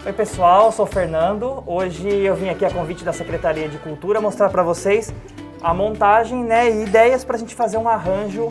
Oi pessoal, eu sou o Fernando. Hoje eu vim aqui a convite da Secretaria de Cultura mostrar para vocês a montagem, e ideias para a gente fazer um arranjo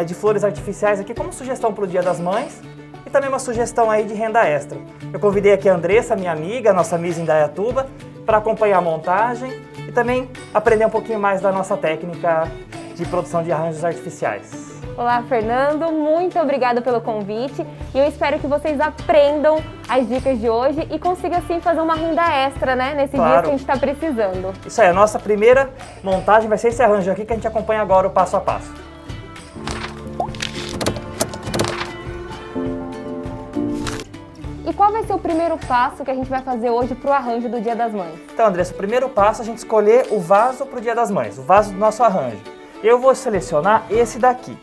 de flores artificiais aqui como sugestão para o Dia das Mães e também uma sugestão aí de renda extra. Eu convidei aqui a Andressa, minha amiga, nossa Miss Indaiatuba, para acompanhar a montagem e também aprender um pouquinho mais da nossa técnica de produção de arranjos artificiais. Olá, Fernando, muito obrigada pelo convite e eu espero que vocês aprendam as dicas de hoje e consigam assim fazer uma renda extra, né, nesse dia que a gente está precisando. Isso aí, a nossa primeira montagem vai ser esse arranjo aqui que a gente acompanha agora o passo a passo. E qual vai ser o primeiro passo que a gente vai fazer hoje para o arranjo do Dia das Mães? Então, Andressa, o primeiro passo é a gente escolher o vaso para o Dia das Mães, o vaso do nosso arranjo. Eu vou selecionar esse daqui.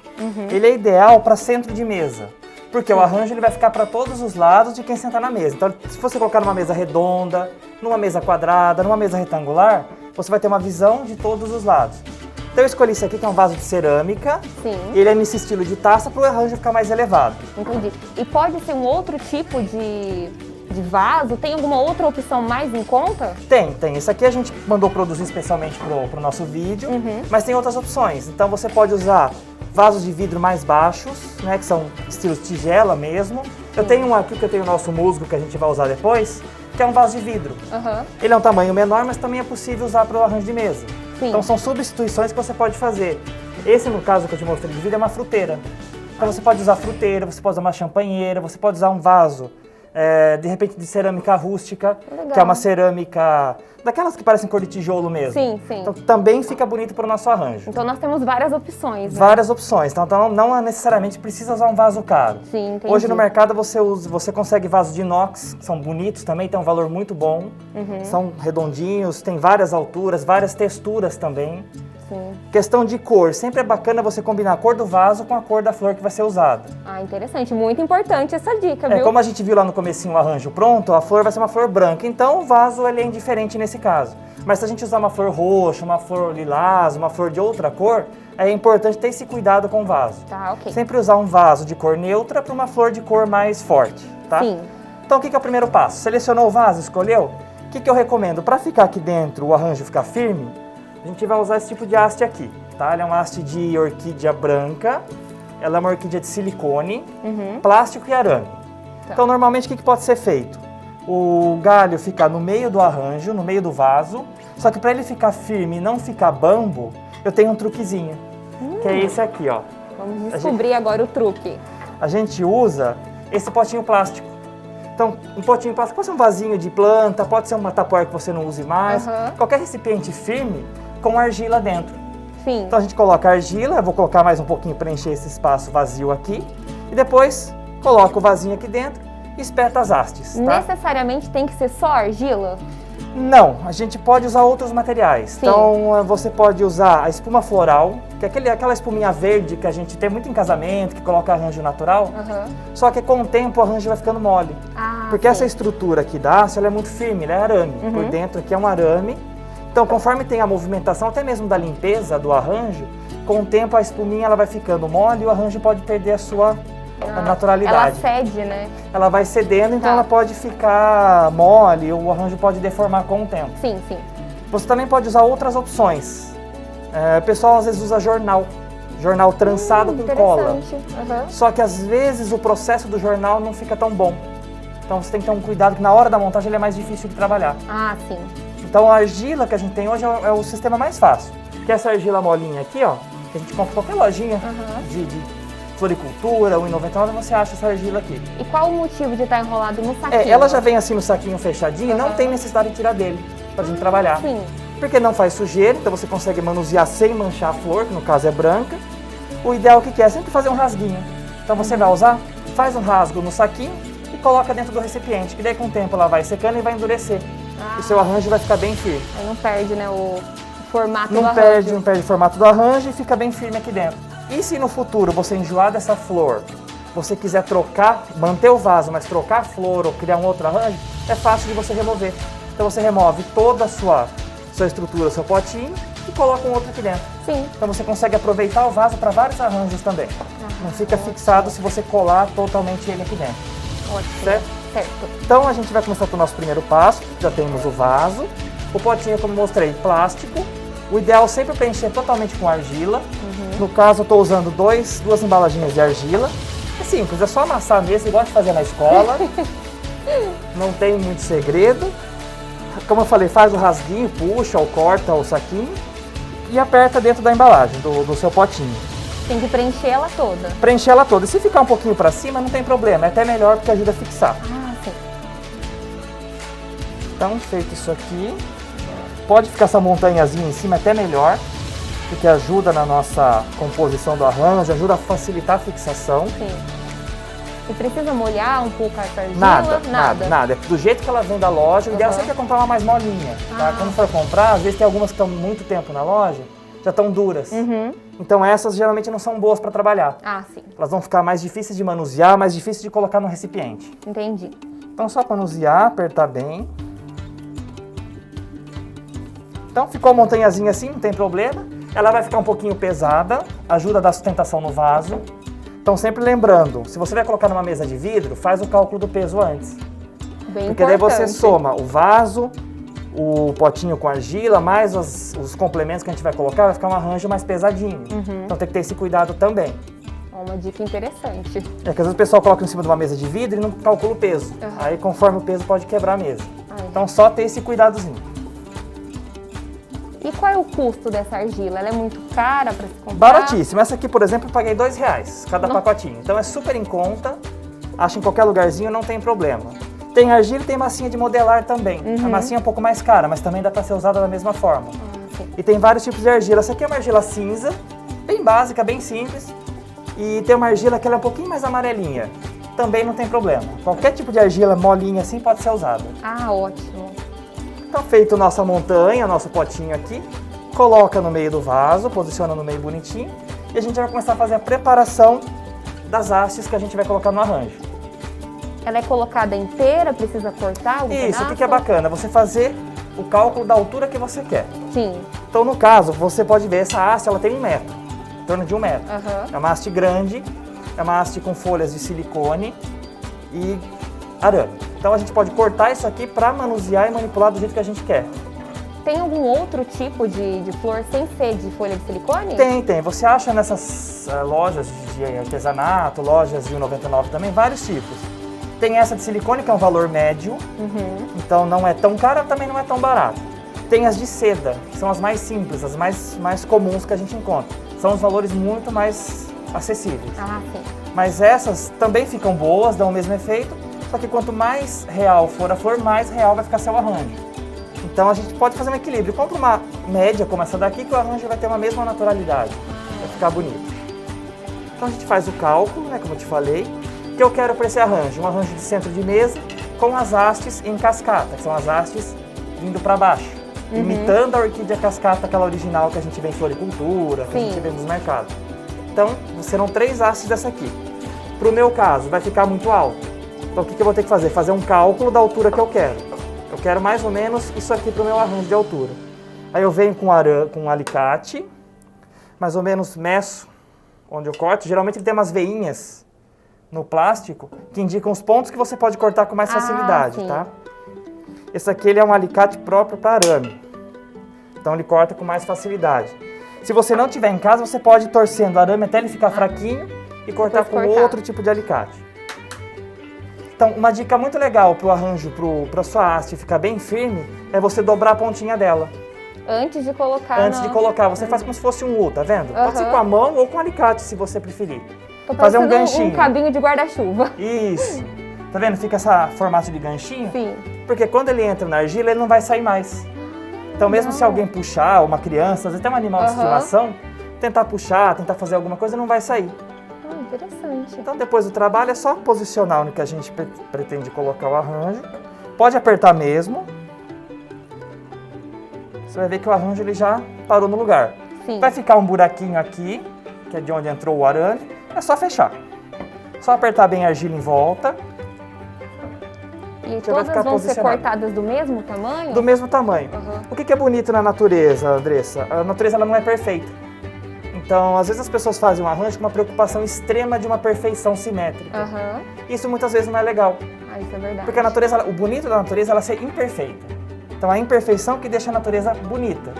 Ele é ideal para centro de mesa, porque o arranjo ele vai ficar para todos os lados de quem sentar na mesa. Então, se você colocar numa mesa redonda, numa mesa quadrada, numa mesa retangular, você vai ter uma visão de todos os lados. Então, eu escolhi esse aqui, que é um vaso de cerâmica. Sim. Ele é nesse estilo de taça para o arranjo ficar mais elevado. Entendi. E pode ser um outro tipo de vaso? Tem alguma outra opção mais em conta? Tem. Esse aqui a gente mandou produzir especialmente pro nosso vídeo, mas tem outras opções. Então você pode usar vasos de vidro mais baixos, né, que são estilos tigela mesmo. Eu tenho um aqui que eu tenho o nosso musgo que a gente vai usar depois, que é um vaso de vidro. Ele é um tamanho menor, mas também é possível usar para o arranjo de mesa. Sim. Então são substituições que você pode fazer. Esse, no caso que eu te mostrei de vidro, é uma fruteira. Então você pode usar fruteira, você pode usar uma champanheira, você pode usar um vaso de repente de cerâmica rústica, que é uma cerâmica daquelas que parecem cor de tijolo mesmo. Sim, sim. Então também fica bonito para o nosso arranjo. Então nós temos várias opções, né? Várias opções, então não necessariamente precisa usar um vaso caro. Sim, entendi. Hoje no mercado você consegue vasos de inox, que são bonitos também, tem um valor muito bom. São redondinhos, tem várias alturas, várias texturas também. Sim. Questão de cor, sempre é bacana você combinar a cor do vaso com a cor da flor que vai ser usada. Ah, interessante, muito importante essa dica, viu? Como a gente viu lá no comecinho o arranjo pronto, a flor vai ser uma flor branca, então o vaso ele é indiferente nesse caso. Mas se a gente usar uma flor roxa, uma flor lilás, uma flor de outra cor, é importante ter esse cuidado com o vaso. Tá, ok. Sempre usar um vaso de cor neutra para uma flor de cor mais forte, tá? Sim. Então o que é o primeiro passo? Selecionou o vaso, escolheu? O que eu recomendo? Para ficar aqui dentro, o arranjo ficar firme, a gente vai usar esse tipo de haste aqui, tá? Ela é uma haste de orquídea branca, ela é uma orquídea de silicone, plástico e arame. Tá. Então, normalmente, o que pode ser feito? O galho fica no meio do arranjo, no meio do vaso, só que para ele ficar firme e não ficar bambo, eu tenho um truquezinho, que é esse aqui, ó. Vamos descobrir agora o truque. A gente usa esse potinho plástico. Então, um potinho plástico pode ser um vasinho de planta, pode ser uma tapoer que você não use mais, qualquer recipiente firme com argila dentro. Sim. Então a gente coloca a argila, eu vou colocar mais um pouquinho para encher esse espaço vazio aqui, e depois coloca o vasinho aqui dentro e espeta as hastes, tá? Necessariamente tem que ser só argila? Não, a gente pode usar outros materiais. Sim. Então você pode usar a espuma floral, que é aquela espuminha verde que a gente tem muito em casamento, que coloca arranjo natural, só que com o tempo o arranjo vai ficando mole. Porque essa estrutura aqui da haste ela é muito firme, ela é arame. Por dentro aqui é um arame. Então conforme tem a movimentação até mesmo da limpeza do arranjo, com o tempo a espuminha ela vai ficando mole e o arranjo pode perder a sua naturalidade. Ela cede, né? Ela vai cedendo, então ela pode ficar mole, o arranjo pode deformar com o tempo. Sim, sim. Você também pode usar outras opções. O pessoal às vezes usa jornal trançado com cola. Só que às vezes o processo do jornal não fica tão bom. Então você tem que ter um cuidado que na hora da montagem ele é mais difícil de trabalhar. Ah, sim. Então a argila que a gente tem hoje é o sistema mais fácil. Que é essa argila molinha aqui, ó, que a gente compra em qualquer lojinha de floricultura, R$1,99, você acha essa argila aqui. E qual o motivo de estar enrolado no saquinho? Ela já vem assim no saquinho fechadinho, não tem necessidade de tirar dele pra gente trabalhar. Sim. Porque não faz sujeira, então você consegue manusear sem manchar a flor, que no caso é branca. O ideal que é sempre fazer um rasguinho. Então você vai usar, faz um rasgo no saquinho e coloca dentro do recipiente, que daí com o tempo ela vai secando e vai endurecer. E o seu arranjo vai ficar bem firme. Aí não perde, né, o formato do Não arranjo. perde o formato do arranjo e fica bem firme aqui dentro. E se no futuro você enjoar dessa flor, você quiser trocar, manter o vaso, mas trocar a flor ou criar um outro arranjo, é fácil de você remover. Então você remove toda a sua estrutura, seu potinho e coloca um outro aqui dentro. Sim. Então você consegue aproveitar o vaso para vários arranjos também. Não fica fixado se você colar totalmente ele aqui dentro. Ótimo. Certo? Certo. Então a gente vai começar com o nosso primeiro passo. Já temos o vaso, o potinho, como mostrei, plástico. O ideal é sempre preencher totalmente com argila. No caso, eu estou usando duas embalagens de argila. É simples, é só amassar mesmo, igual a gente fazia na escola. Não tem muito segredo. Como eu falei, faz o rasguinho, puxa ou corta o saquinho e aperta dentro da embalagem, do seu potinho. Tem que preencher ela toda. Preencher ela toda. E se ficar um pouquinho para cima, não tem problema. É até melhor porque ajuda a fixar. Ah, sim. Então, feito isso aqui, pode ficar essa montanhazinha em cima, até melhor, porque ajuda na nossa composição do arranjo, ajuda a facilitar a fixação. Sim. E precisa molhar um pouco essa argila? Nada. É do jeito que ela vem da loja, o ideal sempre é comprar uma mais molinha. Tá? Quando for comprar, às vezes tem algumas que estão muito tempo na loja, já estão duras. Então essas geralmente não são boas para trabalhar. Ah, sim. Elas vão ficar mais difíceis de manusear, mais difíceis de colocar no recipiente. Entendi. Então só manusear, apertar bem. Então ficou a montanhazinha assim, não tem problema. Ela vai ficar um pouquinho pesada, ajuda a dar sustentação no vaso. Então sempre lembrando, se você vai colocar numa mesa de vidro, faz o cálculo do peso antes. Bem Porque daí você importante. soma o vaso, o potinho com argila, mais os complementos que a gente vai colocar, vai ficar um arranjo mais pesadinho. Então tem que ter esse cuidado também. Uma dica interessante. É que às vezes o pessoal coloca em cima de uma mesa de vidro e não calcula o peso. Aí conforme o peso pode quebrar a mesa. Então só ter esse cuidadozinho. E qual é o custo dessa argila? Ela é muito cara para se comprar? Baratíssimo. Essa aqui, por exemplo, eu paguei R$2 cada pacotinho. Então é super em conta. Acha em qualquer lugarzinho, não tem problema. Tem argila e tem massinha de modelar também. A massinha é um pouco mais cara, mas também dá para ser usada da mesma forma. E tem vários tipos de argila. Essa aqui é uma argila cinza, bem básica, bem simples. E tem uma argila que ela é um pouquinho mais amarelinha. Também não tem problema. Qualquer tipo de argila molinha assim pode ser usada. Ah, ótimo. Então, feito nossa montanha, nosso potinho aqui, coloca no meio do vaso, posiciona no meio bonitinho. E a gente vai começar a fazer a preparação das hastes que a gente vai colocar no arranjo. Ela é colocada inteira, precisa cortar algum Isso, pedaço? o que é bacana? Você fazer o cálculo da altura que você quer. Sim. Então, no caso, você pode ver, essa haste ela tem 1 metro, em torno de 1 metro. É uma haste grande, é uma haste com folhas de silicone e arame. Então a gente pode cortar isso aqui para manusear e manipular do jeito que a gente quer. Tem algum outro tipo de flor sem ser de folha de silicone? Tem. Você acha nessas lojas de artesanato, lojas de R$1,99 também, vários tipos. Tem essa de silicone, que é um valor médio, então não é tão cara, também não é tão barato. Tem as de seda, que são as mais simples, as mais comuns que a gente encontra. São os valores muito mais acessíveis. Ah, sim. Mas essas também ficam boas, dão o mesmo efeito, só que quanto mais real for a flor, mais real vai ficar seu arranjo. Então a gente pode fazer um equilíbrio. Compra uma média como essa daqui, que o arranjo vai ter uma mesma naturalidade, vai ficar bonito. Então a gente faz o cálculo, né, como eu te falei, que eu quero para esse arranjo. Um arranjo de centro de mesa com as hastes em cascata, que são as hastes vindo para baixo, imitando a orquídea cascata, aquela original que a gente vê em floricultura, que a gente vê nos mercados. Então serão 3 hastes dessa aqui. Para o meu caso, vai ficar muito alto. Então o que eu vou ter que fazer? Fazer um cálculo da altura que eu quero. Eu quero mais ou menos isso aqui para o meu arranjo de altura. Aí eu venho com um alicate, mais ou menos meço onde eu corto. Geralmente ele tem umas veinhas no plástico que indicam os pontos que você pode cortar com mais facilidade, tá? Esse aqui ele é um alicate próprio para arame. Então ele corta com mais facilidade. Se você não tiver em casa, você pode ir torcendo o arame até ele ficar fraquinho e cortar com outro tipo de alicate. Então, uma dica muito legal para o arranjo, para sua haste ficar bem firme, é você dobrar a pontinha dela. Antes de colocar. Antes de colocar, você faz como se fosse um U, tá vendo? Pode ser com a mão ou com alicate, se você preferir. Fazer um ganchinho. Um cabinho de guarda-chuva. Isso. Tá vendo? Fica esse formato de ganchinho. Sim. Porque quando ele entra na argila, ele não vai sair mais. Então, mesmo se alguém puxar, uma criança, às vezes até um animal de estimação, tentar puxar, tentar fazer alguma coisa, não vai sair. Interessante. Então, depois do trabalho, é só posicionar onde que a gente pretende colocar o arranjo. Pode apertar mesmo. Você vai ver que o arranjo ele já parou no lugar. Sim. Vai ficar um buraquinho aqui, que é de onde entrou o arame. É só fechar. Só apertar bem a argila em volta. E todas vão ser cortadas do mesmo tamanho? Do mesmo tamanho. O que é bonito na natureza, Andressa? A natureza ela não é perfeita. Então, às vezes as pessoas fazem um arranjo com uma preocupação extrema de uma perfeição simétrica. Isso muitas vezes não é legal. Ah, isso é verdade. Porque a natureza, o bonito da natureza é ela ser imperfeita. Então a imperfeição que deixa a natureza bonita.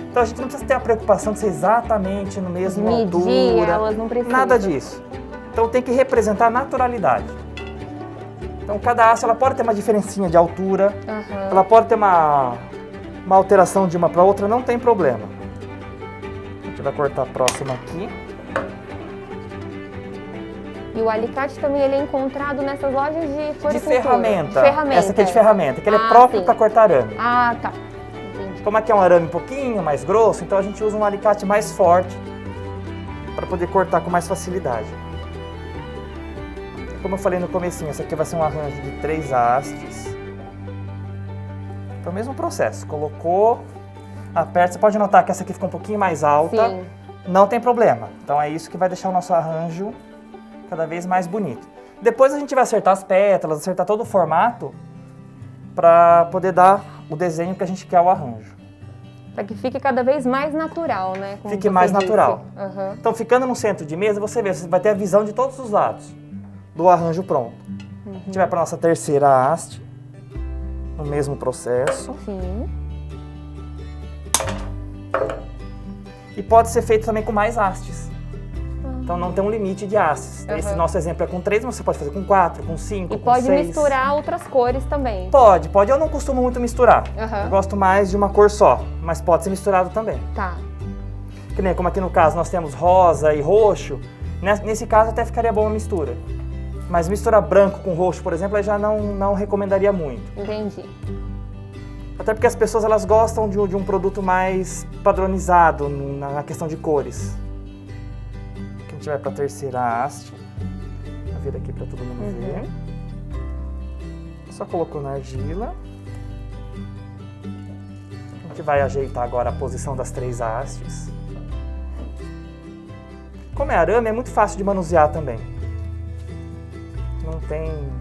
Então a gente não precisa ter a preocupação de ser exatamente no mesmo altura, elas não precisam. nada disso. Então tem que representar a naturalidade. Então cada haste ela pode ter uma diferencinha de altura, ela pode ter uma alteração de uma para outra, não tem problema. A gente vai cortar a próxima aqui. E o alicate também ele é encontrado nessas lojas de floricultura. De ferramenta. Ferramenta. Essa aqui é de ferramenta, que ele é próprio para cortar arame. Ah, tá. Entendi. Como aqui é um arame um pouquinho mais grosso, então a gente usa um alicate mais forte para poder cortar com mais facilidade. Como eu falei no comecinho, esse aqui vai ser um arranjo de 3 hastes. Então, o mesmo processo. Colocou, aperta. Você pode notar que essa aqui fica um pouquinho mais alta. Sim. Não tem problema. Então, é isso que vai deixar o nosso arranjo cada vez mais bonito. Depois a gente vai acertar as pétalas, acertar todo o formato para poder dar o desenho que a gente quer ao arranjo. Para que fique cada vez mais natural, né? Como Fique você mais disse. natural. Uhum. Então, ficando no centro de mesa, você vai ter a visão de todos os lados do arranjo pronto. A gente vai para nossa terceira haste, no mesmo processo. Sim. E pode ser feito também com mais hastes. Então não tem um limite de hastes. Esse nosso exemplo é com 3, mas você pode fazer com 4, com 5, E com pode 6. misturar outras cores também. Pode. Eu não costumo muito misturar. Eu Uhum. gosto mais de uma cor só, mas pode ser misturado também. Tá. Que nem como aqui no caso nós temos rosa e roxo, nesse caso até ficaria boa a mistura. Mas misturar branco com roxo, por exemplo, eu já não recomendaria muito. Entendi. Até porque as pessoas elas gostam de um produto mais padronizado na questão de cores. Aqui a gente vai para a terceira haste. Vou vir aqui para todo mundo ver. Só colocou na argila. A gente vai ajeitar agora a posição das 3 hastes. Como é arame, é muito fácil de manusear também.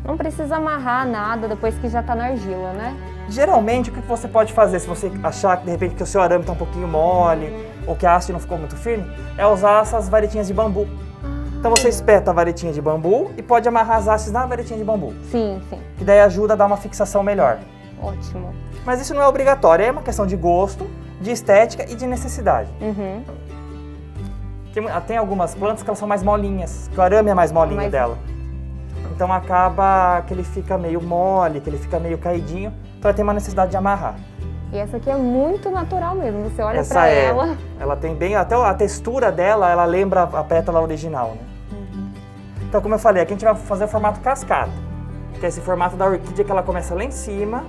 Não precisa amarrar nada depois que já tá na argila, né? Geralmente, o que você pode fazer, se você achar que de repente que o seu arame está um pouquinho mole ou que a haste não ficou muito firme, é usar essas varetinhas de bambu. Então você espeta a varetinha de bambu e pode amarrar as hastes na varetinha de bambu. Sim, sim. Que daí ajuda a dar uma fixação melhor. Ótimo. Mas isso não é obrigatório, é uma questão de gosto, de estética e de necessidade. Tem algumas plantas que elas são mais molinhas, que o arame é mais molinho dela. Então acaba que ele fica meio mole, que ele fica meio caidinho, então ela tem uma necessidade de amarrar. E essa aqui é muito natural mesmo, você olha Essa pra ela. Ela tem bem, até a textura dela, ela lembra a pétala original, né? Então como eu falei, aqui a gente vai fazer o formato cascata, que é esse formato da orquídea que ela começa lá em cima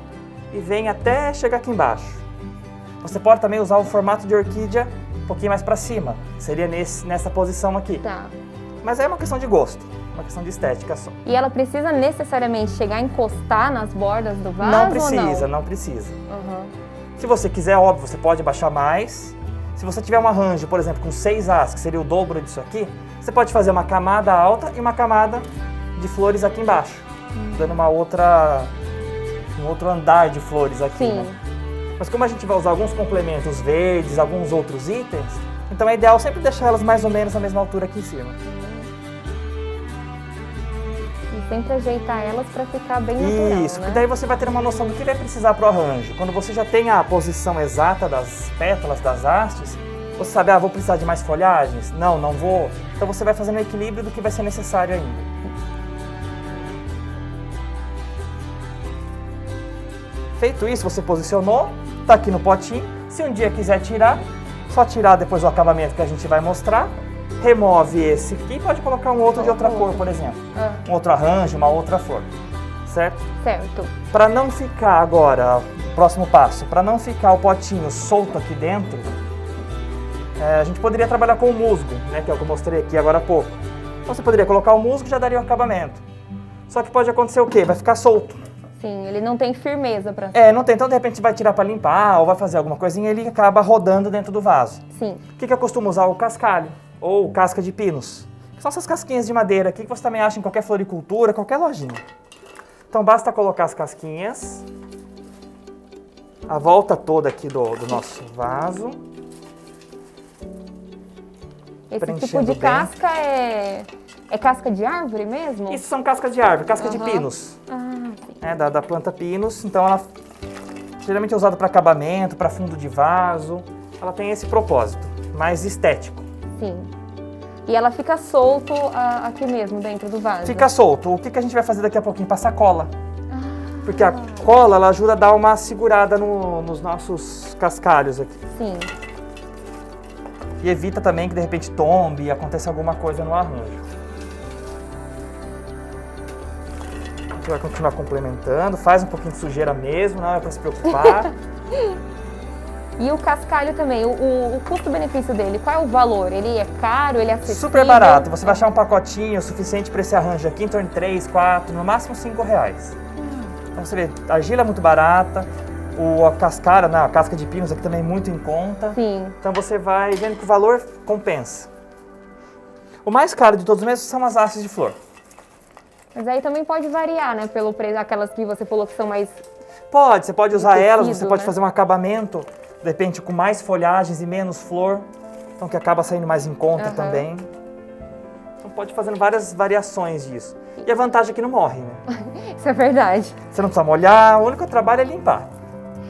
e vem até chegar aqui embaixo. Você pode também usar o formato de orquídea um pouquinho mais para cima, seria nessa posição aqui. Tá. Mas é uma questão de gosto, uma questão de estética só. E ela precisa necessariamente chegar a encostar nas bordas do vaso Não precisa, ou não? não precisa. Uhum. Se você quiser, óbvio, você pode baixar mais. Se você tiver um arranjo, por exemplo, com 6 hastes, que seria o dobro disso aqui, você pode fazer uma camada alta e uma camada de flores aqui embaixo, dando um outro andar de flores aqui. Sim. Né? Mas como a gente vai usar alguns complementos verdes, alguns outros itens, então é ideal sempre deixar elas mais ou menos na mesma altura aqui em cima. E sempre ajeitar elas para ficar bem natural, Isso, né? e daí você vai ter uma noção do que vai precisar para o arranjo. Quando você já tem a posição exata das pétalas, das hastes, você sabe, vou precisar de mais folhagens? Não, não vou. Então você vai fazendo o equilíbrio do que vai ser necessário ainda. Feito isso, você posicionou, tá aqui no potinho. Se um dia quiser tirar, só tirar depois o acabamento que a gente vai mostrar. Remove esse aqui e pode colocar um outro de outra cor, por exemplo. Um outro arranjo, uma outra flor. Certo? Certo. Para não ficar agora, o próximo passo, para não ficar o potinho solto aqui dentro, a gente poderia trabalhar com o musgo, né, que é o que eu mostrei aqui agora há pouco. Então você poderia colocar o musgo e já daria o acabamento. Só que pode acontecer o quê? Vai ficar solto. Sim, ele não tem firmeza para... Não tem. Então, de repente, vai tirar para limpar ou vai fazer alguma coisinha e ele acaba rodando dentro do vaso. Sim. O que eu costumo usar? O cascalho ou casca de pinos. São essas casquinhas de madeira aqui que você também acha em qualquer floricultura, qualquer lojinha. Então, basta colocar as casquinhas, a volta toda aqui do nosso vaso. Esse tipo de casca é casca de árvore mesmo? Isso são cascas de árvore, casca de pinos. Ah, né, da planta pinus. Então ela geralmente é usada para acabamento, para fundo de vaso. Ela tem esse propósito, mais estético. Sim. E ela fica solto aqui mesmo, dentro do vaso? Fica solto. O que a gente vai fazer daqui a pouquinho? Passar cola. Porque a cola, ela ajuda a dar uma segurada nos nossos cascalhos aqui. Sim. E evita também que de repente tombe e aconteça alguma coisa no arranjo. A gente vai continuar complementando, faz um pouquinho de sujeira mesmo, não é para se preocupar. E o cascalho também, o custo-benefício dele, qual é o valor? Ele é caro, ele é acessível? Super barato, você vai achar um pacotinho suficiente para esse arranjo aqui, em torno de 3, 4, no máximo R$5. Então você vê, a argila é muito barata, a cascara, a casca de pinos aqui também é muito em conta. Sim. Então você vai vendo que o valor compensa. O mais caro de todos mesmo são as hastes de flor. Mas aí também pode variar, né, pelo preço, aquelas que você falou que são mais... Pode, você pode usar tecido, elas, você pode né? fazer um acabamento, de repente com mais folhagens e menos flor, então que acaba saindo mais em conta também. Então pode ir fazendo várias variações disso. E a vantagem é que não morre, né? Isso é verdade. Você não precisa molhar, o único trabalho é limpar.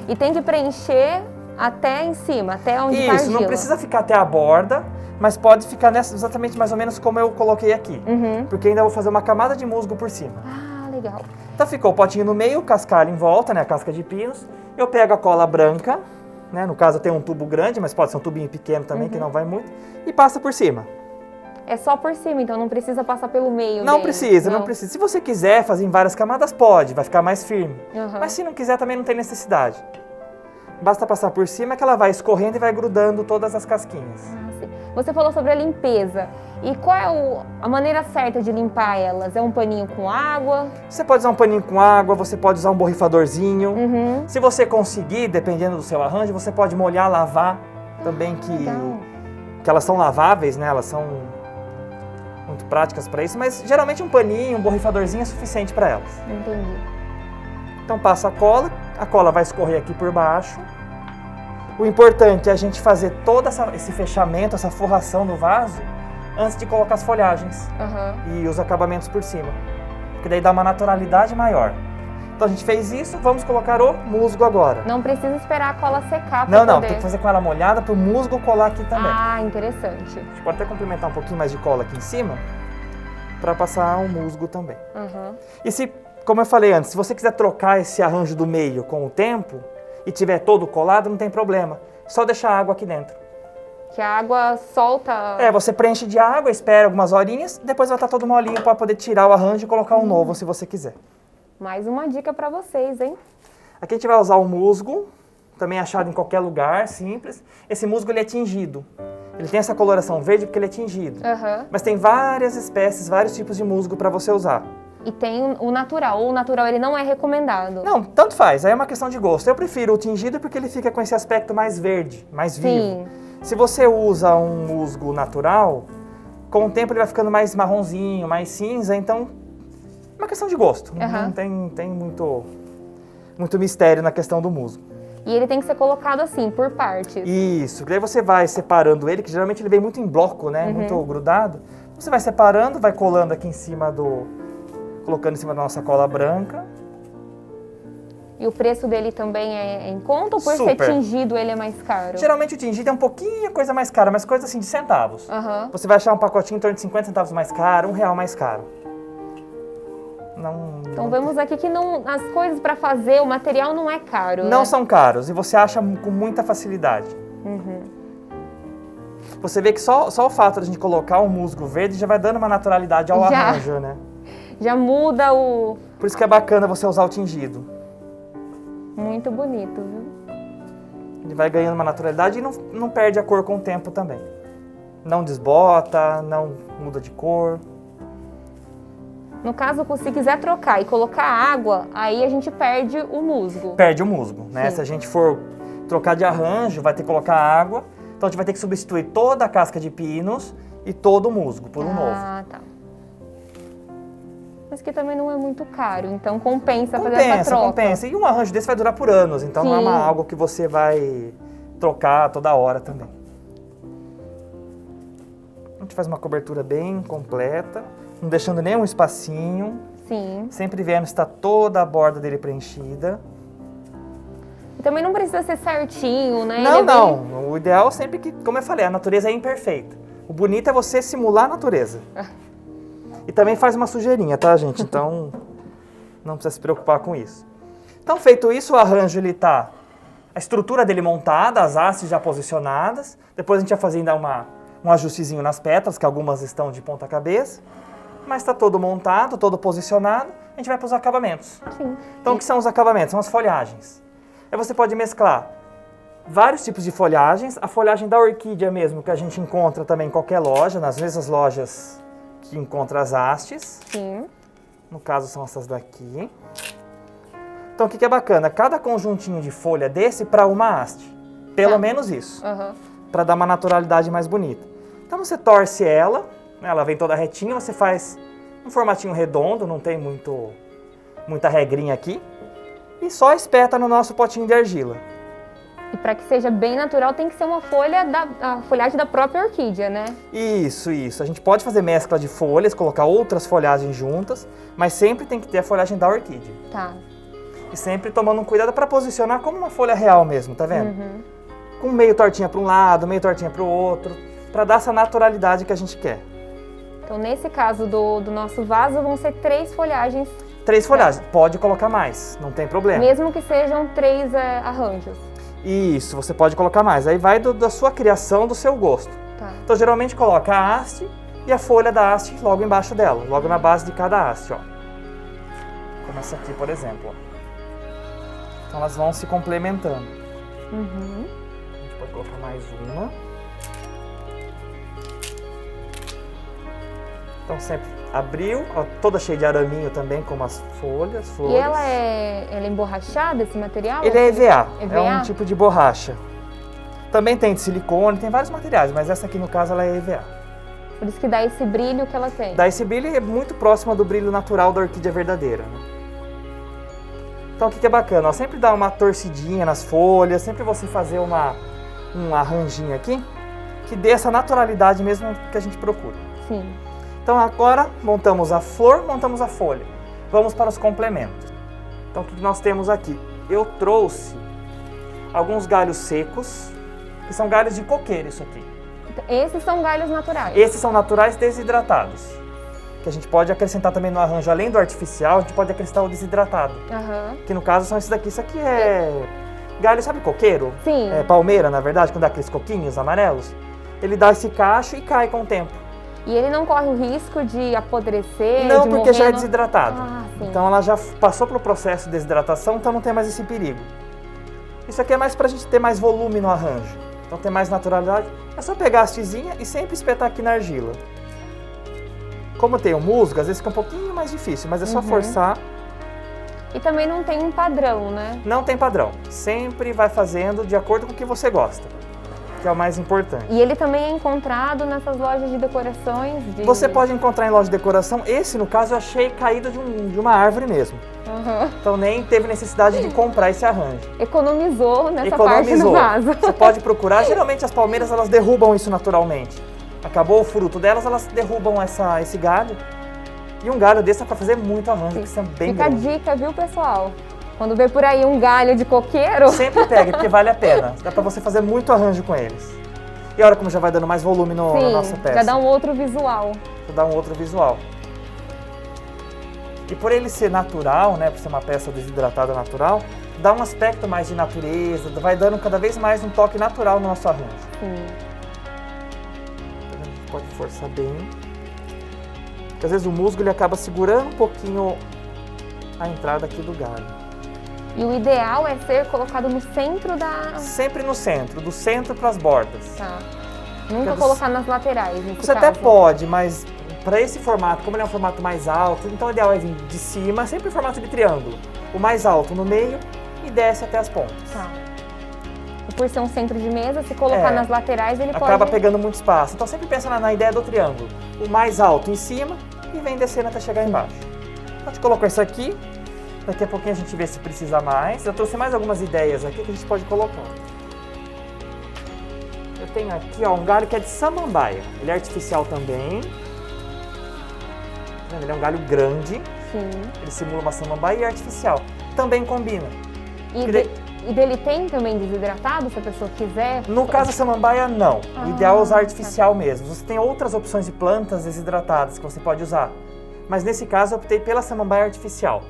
E tem que preencher até em cima, até onde está a Isso, argila. não precisa ficar até a borda, mas pode ficar exatamente mais ou menos como eu coloquei aqui. Porque ainda vou fazer uma camada de musgo por cima. Ah, legal. Então ficou o potinho no meio, o cascalho em volta, né, a casca de pinos. Eu pego a cola branca, né, no caso eu tenho um tubo grande, mas pode ser um tubinho pequeno também, que não vai muito, e passa por cima. É só por cima, então não precisa passar pelo meio Não dele. precisa, não precisa. Se você quiser fazer em várias camadas, pode, vai ficar mais firme. Mas se não quiser, também não tem necessidade. Basta passar por cima que ela vai escorrendo e vai grudando todas as casquinhas. Ah, sim. Você falou sobre a limpeza. E qual é a maneira certa de limpar elas? É um paninho com água? Você pode usar um paninho com água, você pode usar um borrifadorzinho. Se você conseguir, dependendo do seu arranjo, você pode molhar, lavar também, que elas são laváveis, né? Elas são muito práticas para isso, mas geralmente um paninho, um borrifadorzinho é suficiente para elas. Entendi. Então passa a cola vai escorrer aqui por baixo. O importante é a gente fazer todo esse fechamento, essa forração no vaso, antes de colocar as folhagens e os acabamentos por cima. Porque daí dá uma naturalidade maior. Então a gente fez isso, vamos colocar o musgo agora. Não precisa esperar a cola secar para Não, poder... tem que fazer com ela molhada para o musgo colar aqui também. Ah, interessante. A gente pode até complementar um pouquinho mais de cola aqui em cima, para passar o musgo também. E se, como eu falei antes, se você quiser trocar esse arranjo do meio com o tempo, e tiver todo colado, não tem problema. Só deixar a água aqui dentro. Que a água solta... Você preenche de água, espera algumas horinhas, depois vai estar todo molinho para poder tirar o arranjo e colocar um novo, se você quiser. Mais uma dica para vocês, hein? Aqui a gente vai usar o musgo, também achado em qualquer lugar, simples. Esse musgo ele é tingido. Ele tem essa coloração verde porque ele é tingido. Mas tem várias espécies, vários tipos de musgo para você usar. E tem o natural. O natural ele não é recomendado. Não, tanto faz. Aí é uma questão de gosto. Eu prefiro o tingido porque ele fica com esse aspecto mais verde, mais vivo. Se você usa um musgo natural, com o tempo ele vai ficando mais marronzinho, mais cinza, então é uma questão de gosto. Não tem muito mistério na questão do musgo. E ele tem que ser colocado assim, por partes. Isso. Daí você vai separando ele, que geralmente ele vem muito em bloco, né? Muito grudado. Você vai separando, vai colando aqui em cima colocando em cima da nossa cola branca. E o preço dele também é em conta ou por ser tingido ele é mais caro? Geralmente o tingido é um pouquinho coisa mais cara, mas coisa assim de centavos. Você vai achar um pacotinho em torno de 50 centavos mais caro, R$1 mais caro. Então vemos aqui que as coisas para fazer, o material não é caro, Não são caros e você acha com muita facilidade. Você vê que só o fato de a gente colocar um musgo verde já vai dando uma naturalidade ao arranjo, né? Já muda o... Por isso que é bacana você usar o tingido. Muito bonito, viu? Ele vai ganhando uma naturalidade e não perde a cor com o tempo também. Não desbota, não muda de cor. No caso, se quiser trocar e colocar água, aí a gente perde o musgo. Perde o musgo, né? Se a gente for trocar de arranjo, vai ter que colocar água. Então a gente vai ter que substituir toda a casca de pinos e todo o musgo por um novo. Ah, tá. Mas que também não é muito caro, então compensa fazer essa troca. Compensa. E um arranjo desse vai durar por anos, então não é algo que você vai trocar toda hora também. A gente faz uma cobertura bem completa, não deixando nenhum espacinho. Sim. Sempre vendo se está toda a borda dele preenchida. E também não precisa ser certinho, né? Não, Ele é não. bem- O ideal é sempre que, como eu falei, a natureza é imperfeita. O bonito é você simular a natureza. E também faz uma sujeirinha, tá, gente? Então, não precisa se preocupar com isso. Então, feito isso, o arranjo, ele tá... A estrutura dele montada, as hastes já posicionadas. Depois a gente vai fazer ainda um ajustezinho nas pétalas, que algumas estão de ponta cabeça. Mas está todo montado, todo posicionado. A gente vai para os acabamentos. Sim. Então, o que são os acabamentos? São as folhagens. Aí você pode mesclar vários tipos de folhagens. A folhagem da orquídea mesmo, que a gente encontra também em qualquer loja, nas mesmas lojas que encontra as hastes. Sim. No caso, são essas daqui. Então, o que é bacana? Cada conjuntinho de folha desse para uma haste. Pelo Tá. menos isso. Aham. Para dar uma naturalidade mais bonita. Então, você torce ela, né, ela vem toda retinha, você faz um formatinho redondo, não tem muita regrinha aqui. E só espeta no nosso potinho de argila. E para que seja bem natural, tem que ser uma folha a folhagem da própria orquídea, né? Isso. A gente pode fazer mescla de folhas, colocar outras folhagens juntas, mas sempre tem que ter a folhagem da orquídea. Tá. E sempre tomando um cuidado para posicionar como uma folha real mesmo, tá vendo? Uhum. Com meio tortinha para um lado, meio tortinha para o outro, para dar essa naturalidade que a gente quer. Então, nesse caso do nosso vaso, vão ser 3 folhagens, 3 folhagens, pode colocar mais, não tem problema. mesmo que sejam 3 arranjos. Isso, você pode colocar mais, aí vai da sua criação, do seu gosto. Tá. Então, geralmente coloca a haste e a folha da haste logo embaixo dela, logo na base de cada haste, ó. Como essa aqui, por exemplo, ó. Então, elas vão se complementando. Uhum. A gente pode colocar mais uma. Então, sempre abriu, ó, toda cheia de araminho também, como as folhas, flores. E ela é emborrachada, esse material? Ele é EVA, EVA? é um tipo de borracha. Também tem de silicone, tem vários materiais, mas essa aqui no caso ela é EVA. Por isso que dá esse brilho que ela tem. Daí esse brilho é muito próximo do brilho natural da orquídea verdadeira, né? Então o que é bacana? Ó, sempre dá uma torcidinha nas folhas, sempre você fazer um arranjinho aqui, que dê essa naturalidade mesmo que a gente procura. Sim. Então agora montamos a flor, montamos a folha. Vamos para os complementos. Então o que nós temos aqui? Eu trouxe alguns galhos secos, que são galhos de coqueiro isso aqui. Esses são galhos naturais. Esses são naturais desidratados, que a gente pode acrescentar também no arranjo, além do artificial, a gente pode acrescentar o desidratado, Aham. que no caso são esses daqui. Isso aqui é galho, sabe coqueiro? Sim. É palmeira, na verdade, quando dá aqueles coquinhos amarelos. Ele dá esse cacho e cai com o tempo. E ele não corre o risco de apodrecer, Não, de porque morrer já é no- desidratado. Ah, sim. Então ela já passou pelo processo de desidratação, então não tem mais esse perigo. Isso aqui é mais pra gente ter mais volume no arranjo. Então tem mais naturalidade. É só pegar a hastezinha e sempre espetar aqui na argila. Como tem o musgo, às vezes fica um pouquinho mais difícil, mas é só forçar. E também não tem um padrão, né? Não tem padrão. Sempre vai fazendo de acordo com o que você gosta, que é o mais importante. E ele também é encontrado nessas lojas de decorações. Você pode encontrar em loja de decoração. Esse, no caso, eu achei caído de uma árvore mesmo. Aham. Então nem teve necessidade de comprar esse arranjo. Economizou nessa parte do Economizou. vaso. Você pode procurar. Geralmente as palmeiras elas derrubam isso naturalmente. Acabou o fruto delas, elas derrubam esse galho. E um galho desse é para fazer muito arranjo, que são bem Fica a grandes. dica, viu, pessoal? Quando vê por aí um galho de coqueiro, Sempre pegue, porque vale a pena. Dá para você fazer muito arranjo com eles. E olha como já vai dando mais volume na nossa sim, peça. já dá um outro visual. Já dá um outro visual. E por ele ser natural, né, por ser uma peça desidratada natural, dá um aspecto mais de natureza, vai dando cada vez mais um toque natural no nosso arranjo. Sim. A gente pode forçar bem. Porque às vezes o musgo ele acaba segurando um pouquinho a entrada aqui do galho. E o ideal é ser colocado no centro da... Sempre no centro, do centro para as bordas. Tá. Nunca Porque colocar nas laterais, nesse Você até caso. pode, mas para esse formato, como ele é um formato mais alto, então o ideal é vir de cima, sempre em formato de triângulo. O mais alto no meio e desce até as pontas. Tá. E por ser um centro de mesa, se colocar nas laterais, ele Acaba pode... pegando muito espaço. Então sempre pensa na ideia do triângulo. O mais alto em cima e vem descendo até chegar embaixo. Então a gente colocou isso aqui. Daqui a pouquinho a gente vê se precisa mais. Eu trouxe mais algumas ideias aqui que a gente pode colocar. Eu tenho aqui ó, um galho que é de samambaia. Ele é artificial também. Ele é um galho grande. Sim. Ele simula uma samambaia artificial. Também combina. E dele tem também desidratado, se a pessoa quiser? No caso da samambaia, não. O ideal é usar artificial mesmo. Você tem outras opções de plantas desidratadas que você pode usar. Mas nesse caso eu optei pela samambaia artificial.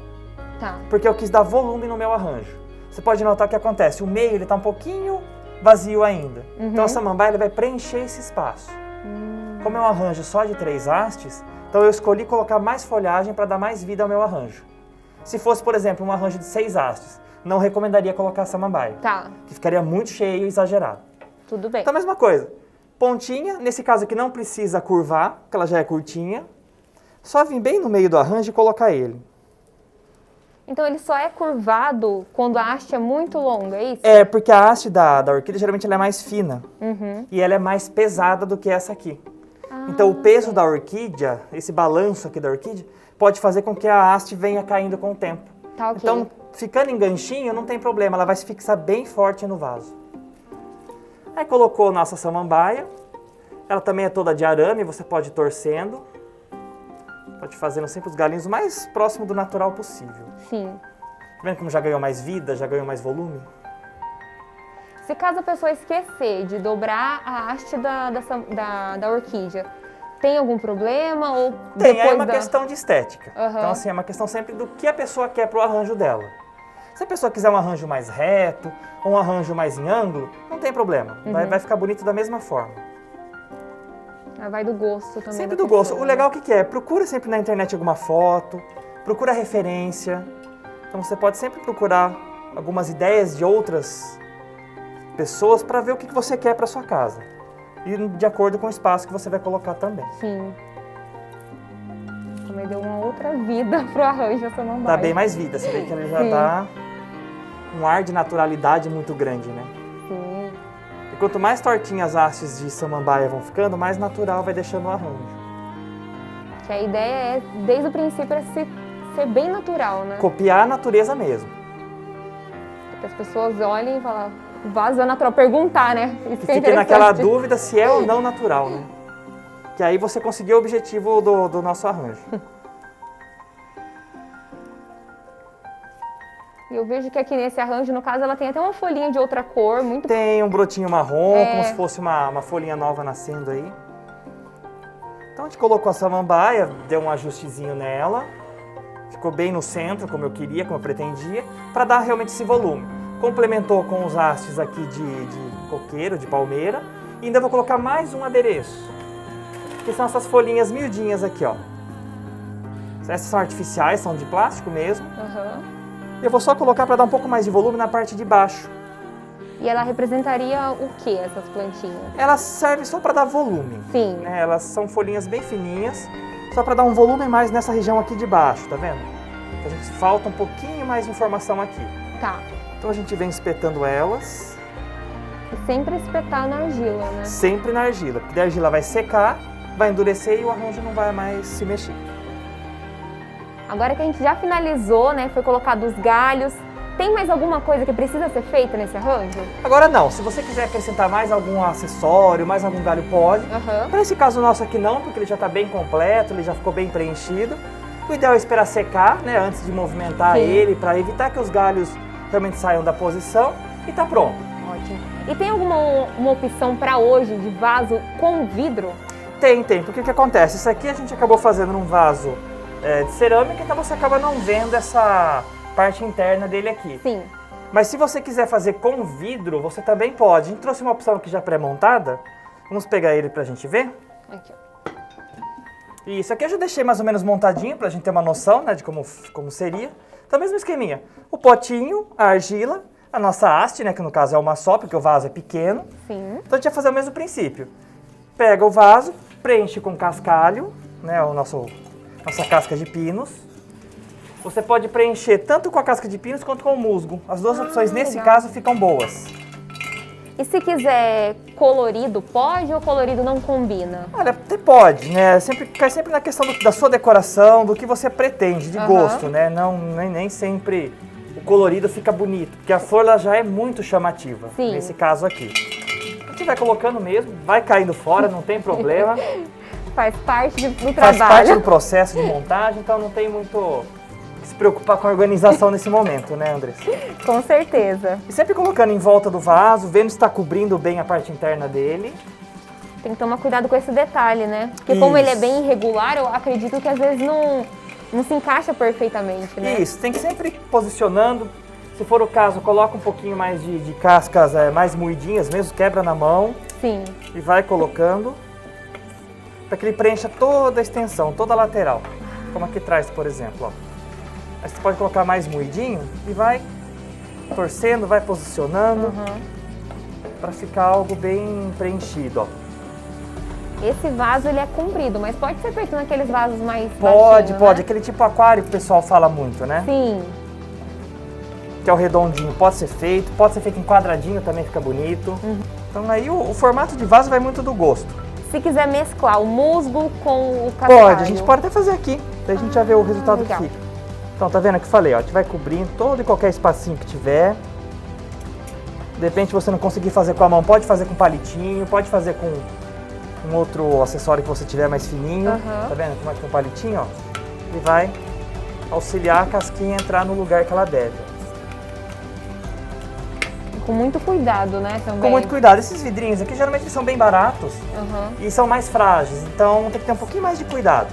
Tá. Porque eu quis dar volume no meu arranjo. Você pode notar o que acontece. O meio ele tá um pouquinho vazio ainda. Então a samambaia ele vai preencher esse espaço. Como é um arranjo só de 3 hastes, então eu escolhi colocar mais folhagem para dar mais vida ao meu arranjo. Se fosse, por exemplo, um arranjo de 6 hastes, não recomendaria colocar a samambaia. Tá. Que ficaria muito cheio e exagerado. Tudo bem. Então a mesma coisa. Pontinha, nesse caso aqui não precisa curvar, porque ela já é curtinha. Só vir bem no meio do arranjo e colocar ele. Então ele só é curvado quando a haste é muito longa, é isso? É, porque a haste da orquídea geralmente ela é mais fina. E ela é mais pesada do que essa aqui. Então o peso da orquídea, esse balanço aqui da orquídea, pode fazer com que a haste venha caindo com o tempo. Tá, ok. Então, ficando em ganchinho, não tem problema, ela vai se fixar bem forte no vaso. Aí colocou nossa samambaia. Ela também é toda de arame, você pode ir torcendo. Pode ir fazendo sempre os galinhos o mais próximo do natural possível. Sim. Tá vendo como já ganhou mais vida, já ganhou mais volume? Se caso a pessoa esquecer de dobrar a haste da orquídea, tem algum problema? Ou Tem, depois é uma questão de estética. Uhum. Então, assim, é uma questão sempre do que a pessoa quer pro arranjo dela. Se a pessoa quiser um arranjo mais reto, ou um arranjo mais em ângulo, não tem problema. Vai ficar bonito da mesma forma. Vai do gosto também. Sempre da do gosto. pessoa, O legal é o que é? Procura sempre na internet alguma foto, procura referência. Então você pode sempre procurar algumas ideias de outras pessoas para ver o que você quer para sua casa. E de acordo com o espaço que você vai colocar também. Sim. Também deu uma outra vida pro arranjo essa samambaia. Dá bem mais vida, você vê que ele já dá um ar de naturalidade muito grande, né? Sim. E quanto mais tortinhas as hastes de samambaia vão ficando, mais natural vai deixando o arranjo. Que a ideia é, desde o princípio, é ser bem natural, né? Copiar a natureza mesmo. Que as pessoas olhem e falam, o vaso é natural. Perguntar, né? Isso que é Fique naquela interessante. dúvida se é ou não natural, né? Que aí você conseguiu o objetivo do nosso arranjo. E eu vejo que aqui nesse arranjo, no caso, ela tem até uma folhinha de outra cor, muito... Tem um brotinho marrom, como se fosse uma folhinha nova nascendo aí. Então a gente colocou a samambaia, deu um ajustezinho nela. Ficou bem no centro, como eu queria, como eu pretendia, para dar realmente esse volume. Complementou com os hastes aqui de coqueiro, de palmeira. E ainda vou colocar mais um adereço, que são essas folhinhas miudinhas aqui, ó. Essas são artificiais, são de plástico mesmo. E eu vou só colocar para dar um pouco mais de volume na parte de baixo. E ela representaria o que, essas plantinhas? Elas servem só para dar volume. Sim. Né? Elas são folhinhas bem fininhas, só para dar um volume mais nessa região aqui de baixo, tá vendo? Então, a gente falta um pouquinho mais de informação aqui. Tá. Então a gente vem espetando elas. E sempre espetar na argila, né? Sempre na argila, porque a argila vai secar, vai endurecer e o arranjo não vai mais se mexer. Agora que a gente já finalizou, né, foi colocado os galhos, tem mais alguma coisa que precisa ser feita nesse arranjo? Agora não, se você quiser acrescentar mais algum acessório, mais algum galho, pode. Para esse caso nosso aqui não, porque ele já está bem completo, ele já ficou bem preenchido. O ideal é esperar secar, né, antes de movimentar ele, para evitar que os galhos realmente saiam da posição e tá pronto. Ótimo. E tem alguma uma opção para hoje de vaso com vidro? Tem, porque o que acontece? Isso aqui a gente acabou fazendo num vaso de cerâmica, então você acaba não vendo essa parte interna dele aqui. Sim. Mas se você quiser fazer com vidro, você também pode. A gente trouxe uma opção aqui já pré-montada. Vamos pegar ele pra gente ver? Aqui, ó. Isso aqui eu já deixei mais ou menos montadinho pra gente ter uma noção, né, de como seria. Então, mesmo esqueminha. O potinho, a argila, a nossa haste, né, que no caso é uma só, porque o vaso é pequeno. Sim. Então a gente vai fazer o mesmo princípio. Pega o vaso, preenche com cascalho, né, nossa casca de pinos. Você pode preencher tanto com a casca de pinos quanto com o musgo. As duas opções, nesse caso, ficam boas. E se quiser colorido, pode ou colorido não combina? Olha, até pode, né? Cai sempre na questão da sua decoração, do que você pretende, de gosto, né? Nem sempre o colorido fica bonito, porque a flor ela já é muito chamativa, nesse caso aqui. A gente vai colocando mesmo, vai caindo fora, não tem problema. Faz parte do Faz trabalho. parte do processo de montagem, então não tem muito que se preocupar com a organização nesse momento, né, Andressa? Com certeza. E sempre colocando em volta do vaso, vendo se está cobrindo bem a parte interna dele. Tem que tomar cuidado com esse detalhe, né? Porque como ele é bem irregular, eu acredito que às vezes não se encaixa perfeitamente, né? Isso, tem que sempre ir posicionando. Se for o caso, coloca um pouquinho mais de cascas mais moidinhas mesmo, quebra na mão. Sim. E vai colocando para que ele preencha toda a extensão, toda a lateral. Como aqui atrás, por exemplo. Ó. Aí você pode colocar mais moidinho e vai torcendo, vai posicionando para ficar algo bem preenchido. Ó. Esse vaso ele é comprido, mas pode ser feito naqueles vasos mais Pode, baixinho, pode. né? Aquele tipo aquário que o pessoal fala muito, né? Sim. Que é o redondinho, pode ser feito em quadradinho, também fica bonito. Então aí o formato de vaso vai muito do gosto. Se quiser mesclar o musgo com o cascalho. Pode, a gente pode até fazer aqui, daí a gente já vê o resultado legal. que fica. Então tá vendo que eu falei, ó, a gente vai cobrindo todo e qualquer espacinho que tiver. De repente você não conseguir fazer com a mão, pode fazer com palitinho, pode fazer com um outro acessório que você tiver mais fininho. Tá vendo como é que é um palitinho, ó? Ele vai auxiliar a casquinha a entrar no lugar que ela deve. Com muito cuidado, né, também. Com muito cuidado. Esses vidrinhos aqui, geralmente eles são bem baratos e são mais frágeis, então tem que ter um pouquinho mais de cuidado.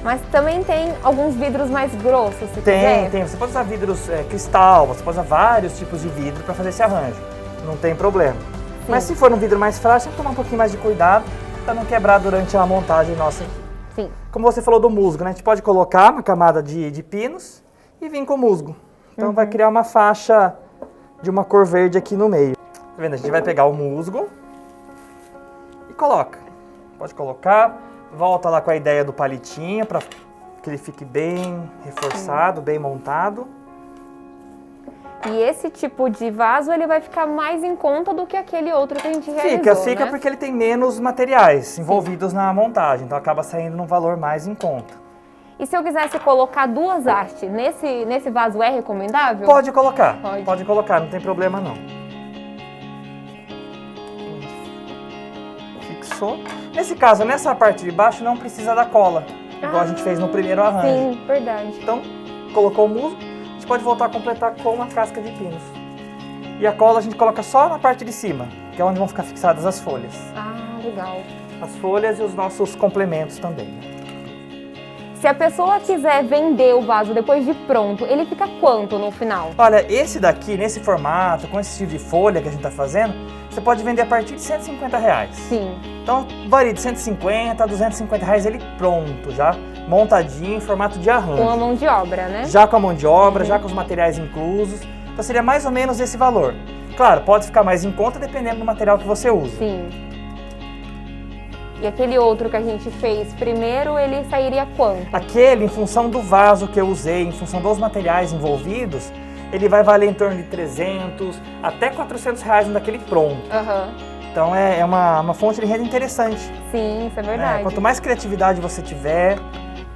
Mas também tem alguns vidros mais grossos, se quiser. Tem. Você pode usar vidros cristal, você pode usar vários tipos de vidro para fazer esse arranjo. Não tem problema. Sim. Mas se for um vidro mais frágil, tem que tomar um pouquinho mais de cuidado para não quebrar durante a montagem nossa. Sim. Como você falou do musgo, né? A gente pode colocar uma camada de pinos e vir com musgo. Então vai criar uma faixa de uma cor verde aqui no meio. Tá vendo? A gente vai pegar o musgo e coloca. Pode colocar, volta lá com a ideia do palitinho para que ele fique bem reforçado, bem montado. E esse tipo de vaso, ele vai ficar mais em conta do que aquele outro que a gente realizou, Fica né? porque ele tem menos materiais envolvidos na montagem, então acaba saindo num valor mais em conta. E se eu quisesse colocar duas hastes, nesse vaso é recomendável? Pode colocar, Pode. não tem problema não. Fixou. Nesse caso, nessa parte de baixo não precisa da cola, igual a gente fez no primeiro arranjo. Sim, verdade. Então, colocou o musgo, a gente pode voltar a completar com uma casca de pinos. E a cola a gente coloca só na parte de cima, que é onde vão ficar fixadas as folhas. Ah, legal. As folhas e os nossos complementos também, né? Se a pessoa quiser vender o vaso depois de pronto, ele fica quanto no final? Olha, esse daqui, nesse formato, com esse estilo de folha que a gente está fazendo, você pode vender a partir de R$150. Sim. Então, varia de 150 a R$250 ele pronto, já montadinho em formato de arranjo. Com a mão de obra, né? Já com a mão de obra, já com os materiais inclusos. Então, seria mais ou menos esse valor. Claro, pode ficar mais em conta dependendo do material que você usa. Sim. E aquele outro que a gente fez primeiro, ele sairia quanto? Aquele, em função do vaso que eu usei, em função dos materiais envolvidos, ele vai valer em torno de 300 até R$400 daquele pronto. Então é uma fonte de renda interessante. Sim, isso é verdade. Quanto mais criatividade você tiver,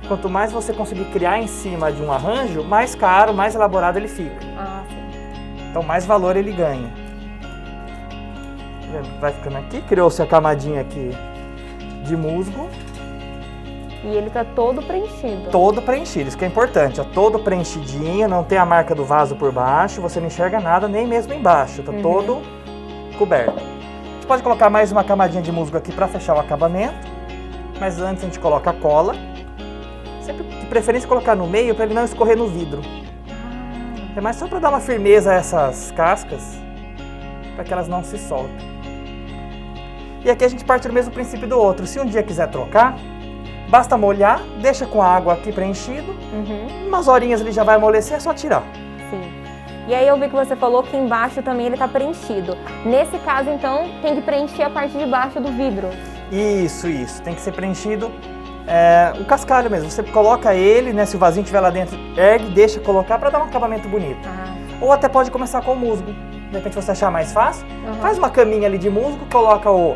quanto mais você conseguir criar em cima de um arranjo, mais caro, mais elaborado ele fica. Ah, sim. Então mais valor ele ganha. Vai ficando aqui, criou-se a camadinha aqui de musgo. E ele tá todo preenchido. Todo preenchido, isso que é importante, ó, todo preenchidinho, não tem a marca do vaso por baixo, você não enxerga nada, nem mesmo embaixo, tá todo coberto. A gente pode colocar mais uma camadinha de musgo aqui para fechar o acabamento, mas antes a gente coloca a cola, sempre de preferência colocar no meio para ele não escorrer no vidro. É mais só para dar uma firmeza a essas cascas, para que elas não se soltem. E aqui a gente parte do mesmo princípio do outro, se um dia quiser trocar, basta molhar, deixa com a água aqui preenchido, umas horinhas ele já vai amolecer, é só tirar. Sim. E aí eu vi que você falou que embaixo também ele tá preenchido. Nesse caso, então, tem que preencher a parte de baixo do vidro. Isso, tem que ser preenchido o cascalho mesmo. Você coloca ele, né, se o vasinho estiver lá dentro, ergue, deixa colocar para dar um acabamento bonito. Ou até pode começar com o musgo. De repente você achar mais fácil, faz uma caminha ali de musgo, coloca o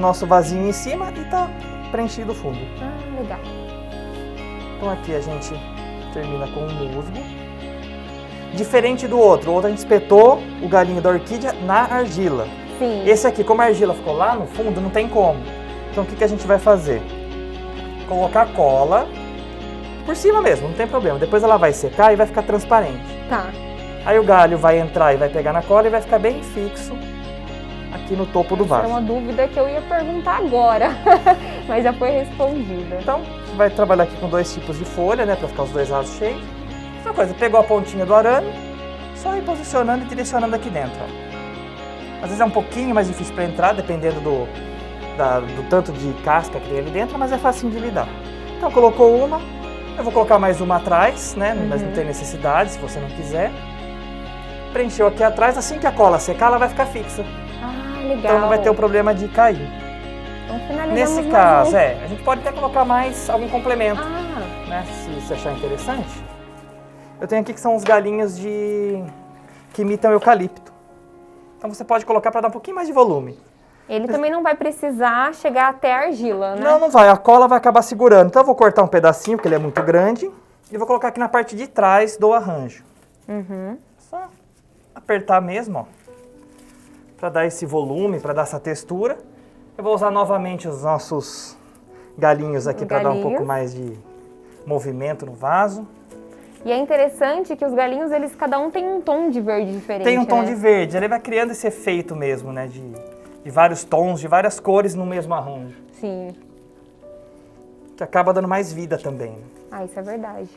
nosso vasinho em cima e tá preenchido o fundo. Ah, legal. Então aqui a gente termina com o musgo. Diferente do outro, o outro a gente espetou o galinho da orquídea na argila. Sim. Esse aqui, como a argila ficou lá no fundo, não tem como. Então o que a gente vai fazer? colocar cola por cima mesmo, não tem problema. Depois ela vai secar e vai ficar transparente. Tá. Aí o galho vai entrar e vai pegar na cola e vai ficar bem fixo aqui no topo do vaso. Era uma dúvida que eu ia perguntar agora, mas já foi respondida. Então, você vai trabalhar aqui com 2 tipos de folha, né, para ficar os 2 lados cheios. Outra coisa, pegou a pontinha do arame, só ir posicionando e direcionando aqui dentro, ó. Às vezes é um pouquinho mais difícil para entrar, dependendo do tanto de casca que tem ali dentro, mas é facinho de lidar. Então, colocou uma, eu vou colocar mais uma atrás, né, mas não tem necessidade, se você não quiser. Preencheu aqui atrás, assim que a cola secar, ela vai ficar fixa. Ah, legal. Então não vai ter o problema de cair. Então finalizamos. Nesse caso, a gente pode até colocar mais algum complemento, Ah, né, se achar interessante. Eu tenho aqui que são os galinhos que imitam eucalipto. Então você pode colocar para dar um pouquinho mais de volume. ele também não vai precisar chegar até a argila, né? Não, não vai. A cola vai acabar segurando. Então eu vou cortar um pedacinho, porque ele é muito grande, e vou colocar aqui na parte de trás do arranjo. Só apertar mesmo, ó, para dar esse volume, para dar essa textura. Eu vou usar novamente os nossos galinhos aqui para dar um pouco mais de movimento no vaso. E é interessante que os galinhos, eles cada um tem um tom de verde diferente. Tem um tom né? de verde, ele vai criando esse efeito mesmo, né, de vários tons, de várias cores no mesmo arranjo. Sim. Que acaba dando mais vida também. Né? Ah, isso é verdade.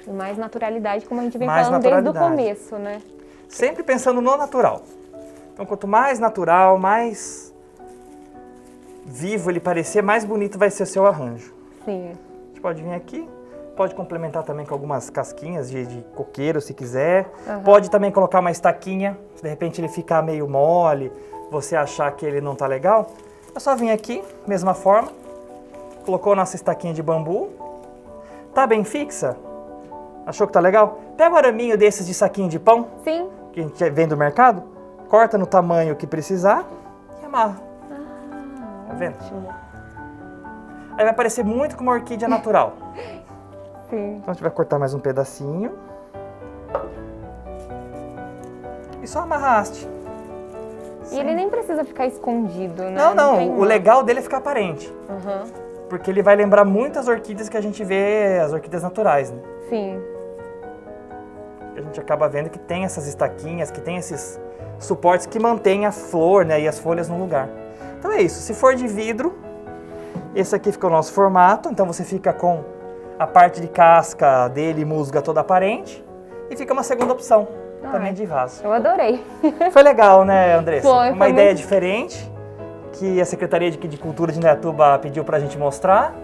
E mais naturalidade, como a gente vem Mais falando desde o naturalidade. começo, né? Sempre pensando no natural. Então, quanto mais natural, mais vivo ele parecer, mais bonito vai ser o seu arranjo. Sim. A gente pode vir aqui, pode complementar também com algumas casquinhas de coqueiro, se quiser. Pode também colocar uma estaquinha, se de repente ele ficar meio mole, você achar que ele não tá legal. É só vir aqui, mesma forma, colocou a nossa estaquinha de bambu. Tá bem fixa? Achou que tá legal? Pega o araminho desses de saquinho de pão, Sim. que a gente vem do mercado, corta no tamanho que precisar e amarra. Tá vendo? Ótimo. Aí vai parecer muito com uma orquídea natural. Sim. Então a gente vai cortar mais um pedacinho. E só amarrar a haste. E ele nem precisa ficar escondido, né? Não, não. tem O uma- legal dele é ficar aparente. Aham. Porque ele vai lembrar muito as orquídeas que a gente vê, as orquídeas naturais, né? Sim. A gente acaba vendo que tem essas estaquinhas, que tem esses suportes que mantêm a flor, né, e as folhas no lugar. Então é isso. Se for de vidro, esse aqui fica o nosso formato. Então você fica com a parte de casca dele, musga toda aparente. E fica uma segunda opção, também de vaso. Eu adorei. Foi legal, né, Andressa? Foi Uma ideia muito- diferente que a Secretaria de Cultura de Indaiatuba pediu pra gente mostrar.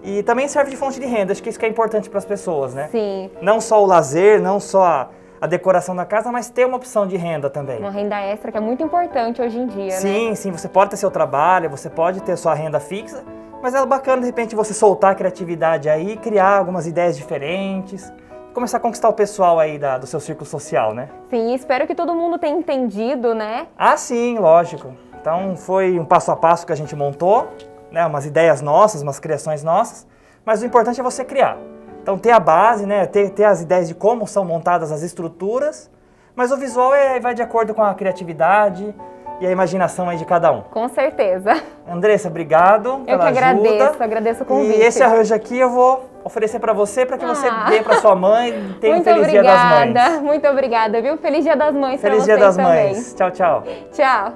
E também serve de fonte de renda, acho que isso que é importante para as pessoas, né? Sim. Não só o lazer, não só a decoração da casa, mas ter uma opção de renda também. Uma renda extra que é muito importante hoje em dia, né? Sim, sim, você pode ter seu trabalho, você pode ter sua renda fixa, mas é bacana de repente você soltar a criatividade aí, criar algumas ideias diferentes, começar a conquistar o pessoal aí do seu círculo social, né? Sim, espero que todo mundo tenha entendido, né? Ah, sim, lógico. Então foi um passo a passo que a gente montou, né? Umas ideias nossas, umas criações nossas, mas o importante é você criar. Então ter a base, né? Ter as ideias de como são montadas as estruturas, mas o visual vai de acordo com a criatividade e a imaginação aí de cada um. Com certeza. Andressa, obrigado Eu pela que ajuda. agradeço o convite. E esse arranjo aqui eu vou oferecer para você para que você Ah. dê para sua mãe e tenha um Muito Feliz Dia das Mães. obrigada, muito obrigada, viu? Feliz Dia das Mães pra Feliz Dia vocês das também. Mães. Tchau, tchau. Tchau.